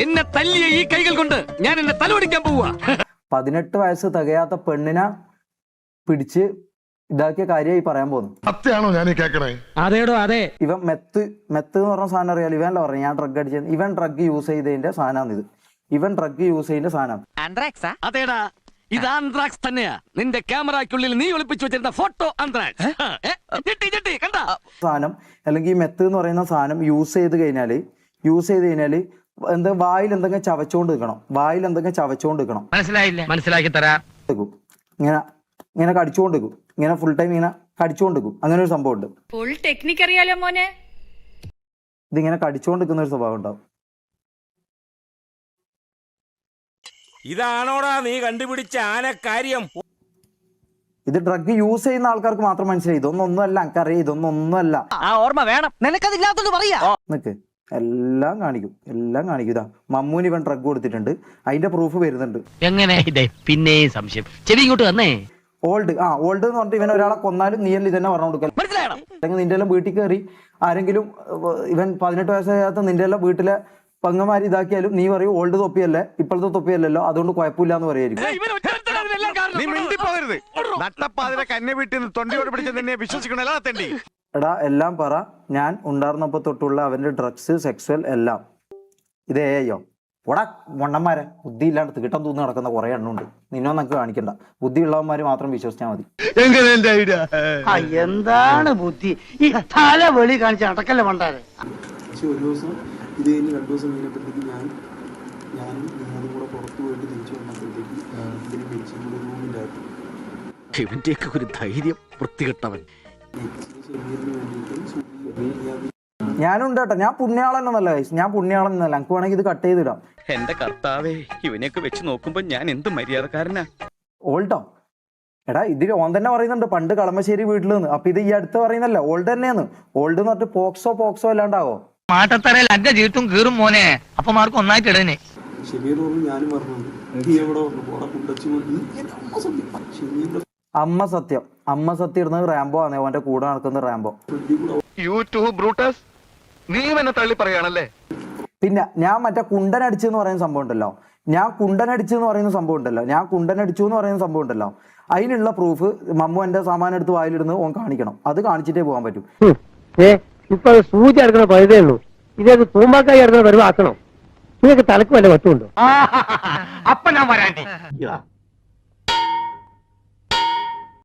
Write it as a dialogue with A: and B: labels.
A: എന്നെ തല്ലിയ ഈ കൈകൾ കൊണ്ട് ഞാൻ എന്നെ തലോടിക്കാൻ പോവാ.
B: 18 വയസ്സ് തികയാത്ത പെണ്ണിനെ പിടിച്ച് ഇതാക്കിയ കാര്യമായി പറയാൻ പോകുന്നു.
C: സത്യാണോ ഞാൻ കേൾക്കണേ?
D: അതേടോ അതെ.
B: ഇവൻ മെത്ത് എന്ന് പറഞ്ഞ സാധനം അറിയാലോ. ഇവനല്ല പറഞ്ഞു ഞാൻ ഡ്രഗ് അടിച്ചത്. ഇവൻ ഡ്രഗ് യൂസ് ചെയ്തതിന്റെ സാധനമാണ് ഇത്. ഇവൻ ഡ്രഗ് യൂസ് ചെയ്തതിന്റെ സാധനം.
A: അതേടാ, ഇത് ആന്ത്രാക്സ് തന്നെയാ. നിന്റെ ക്യാമറയ്ക്കുള്ളിൽ നീ ഒളിപ്പിച്ചു വെച്ചിരുന്ന ഫോട്ടോ ആന്ത്രാക്സ് കണ്ട
B: സാധനം. അല്ലെങ്കിൽ ഈ മെത്ത് എന്ന് പറയുന്ന സാധനം യൂസ് ചെയ്ത് കഴിഞ്ഞാല് എന്താ വായിൽ എന്തെങ്കിലും ചവച്ചോണ്ട് നിൽക്കണം.
D: മനസ്സിലായില്ല, മനസ്സിലാക്കി തരാം.
B: ഇങ്ങനെ കടിച്ചുകൊണ്ട് നിൽക്കും. ഇങ്ങനെ ഫുൾ ടൈം ഇങ്ങനെ കടിച്ചുകൊണ്ട് നിൽക്കും. അങ്ങനെ ഒരു സംഭവം ഉണ്ട്.
E: ഫുൾ ടെക്നിക്ക് അറിയാലോ മോനെ.
B: ഇതിങ്ങനെ കടിച്ചുകൊണ്ട് നിൽക്കുന്ന ഒരു സ്വഭാവം ഉണ്ടാവും.
F: ഇതാണോടാ നീ കണ്ടുപിടിച്ച ആനക്കാര്യം?
B: ഇത് ഡ്രഗ് യൂസ് ചെയ്യുന്ന ആൾക്കാർക്ക് മാത്രം മനസ്സിലായി. ഇതൊന്നൊന്നുമല്ല, എനിക്കറിയാം. ഇതൊന്നൊന്നുമല്ല.
A: ഓർമ്മ വേണം. നിനക്കതില്ലാത്തോണ്ട് പറയാ.
B: നിക്ക് എല്ലാം കാണിക്കും. ഇതാ മമ്മൂന് ഇവൻ ഡ്രഗ് കൊടുത്തിട്ടുണ്ട്. അതിന്റെ പ്രൂഫ് വരുന്നുണ്ട്.
D: എങ്ങനെ പിന്നെയും സംശയം. ചെവി ഇങ്ങോട്ട് വന്നേ.
B: ഓൾഡ് എന്ന് പറഞ്ഞിട്ട് ഇവൻ ഒരാളെ കൊന്നാലും നീ അല്ല ഇതന്നെ പറഞ്ഞു കൊടുക്കൽ. അല്ലെങ്കിൽ നിന്റെ എല്ലാം വീട്ടിൽ കയറി ആരെങ്കിലും ഇവൻ 18 വയസ്സാകാത്ത നിന്റെ എല്ലാം വീട്ടിലെ പങ്ങമാരി ഇതാക്കിയാലും നീ പറയും ഓൾഡ് തൊപ്പിയല്ലേ, ഇപ്പോഴത്തെ തൊപ്പിയല്ലല്ലോ, അതുകൊണ്ട് കുഴപ്പമില്ല എന്ന് പറയായിരിക്കും. എടാ എല്ലാം പറ. ഞാൻ ഉണ്ടായിരുന്നപ്പോ തൊട്ടുള്ള അവന്റെ ഡ്രഗ്സ്, സെക്സ്വൽ എല്ലാം ഇതേയോ ഓടാ മണ്ണന്മാരെ. ബുദ്ധി ഇല്ലാണ്ട് തീട്ടം തൂന്ന് നടക്കുന്ന കുറെ എണ്ണുണ്ട്. നിന്നോ നമുക്ക് കാണിക്കണ്ട. ബുദ്ധി ഉള്ളവന്മാര് മാത്രം വിശ്വസിച്ചാൽ മതി.
G: എന്താണ് ബുദ്ധി? ഈ തല വെളി കാണിച്ച് അടക്കല്ലേ പണ്ടാരെ.
H: ഒരു ദിവസം ഇത് കഴിഞ്ഞ് 2 ദിവസം കഴിഞ്ഞപ്പോഴത്തേക്ക് ഞാനും നിങ്ങളും കൂടെ പുറത്തു പോയിട്ട് തിരിച്ചു വന്നപ്പോഴത്തേക്ക് ഇതിന് ബെഞ്ചിനും കൂടെ റൂമിലായിരുന്നു.
A: ഇവന്റെയൊക്കെ ഒരു ധൈര്യം, വൃത്തികെട്ടവൻ.
H: ശരീരത്തിന് വേണ്ടിയിട്ട്
B: ഞാനുണ്ട് കേട്ടോ. ഞാൻ പുണ്യാളനൊന്നല്ല ഗൈസ്. ഞാൻ പുണ്യാളനൊന്നല്ല. എനിക്ക് വേണമെങ്കിൽ ഇത് കട്ട് ചെയ്തിടാം.
F: എന്റെ കർത്താവേ, ഇവനെയൊക്കെ വെച്ച് നോക്കുമ്പോ ഞാൻ എന്ത് മര്യാദക്കാരനാ.
B: ഓൾഡോ എടാ ഇതിൽ ഓൻ തന്നെ പറയുന്നുണ്ട് പണ്ട് കളമശ്ശേരി വീട്ടിൽ നിന്ന്. അപ്പൊ ഇത് ഈ അടുത്ത് പറയുന്നല്ല, ഓൾഡ് തന്നെയാണ്. ഓൾഡ് എന്ന് പറഞ്ഞിട്ട് പോക്സോ അല്ലാണ്ടാവോ?
D: മാട്ടത്തറയിൽ അന്റെ ജീത്തും കീറും മോനെ. അപ്പൊ മാർക്ക് ഒന്നായിട്ട് ഇടനെ.
H: ഷെമീർ പറഞ്ഞു. ഞാനും പറഞ്ഞുണ്ട് നീ എവിടെ പറഞ്ഞു പോടാ കുണ്ടച്ചു അമ്മ സത്യം ഇടുന്നത് റാംബോ ആണ്. അവന്റെ കൂടെ നടക്കുന്ന റാംബോ. പിന്നെ ഞാൻ മറ്റേ കുണ്ടനടിച്ചു എന്ന് പറയുന്ന സംഭവം ഉണ്ടല്ലോ. ഞാൻ കുണ്ടനടിച്ചു എന്ന് പറയുന്ന സംഭവം ഉണ്ടല്ലോ. അതിനുള്ള പ്രൂഫ് മമ്മു എന്റെ സാമാനം എടുത്ത് വായിലിടുന്നത് ഓൻ കാണിക്കണം. അത് കാണിച്ചിട്ടേ പോകാൻ പറ്റൂ.
G: ഇപ്പൊ സൂചി എടുക്കണ പഴുതേ ഉള്ളൂ. ഇതൊക്കെ തൂമ്പാക്കായി എടുക്കുന്ന പരിവാക്കണം. നിങ്ങൾക്ക് തലക്ക് വല്ല വട്ടുണ്ടോ?
D: അപ്പൊ ഞാൻ വരാണ്ടി.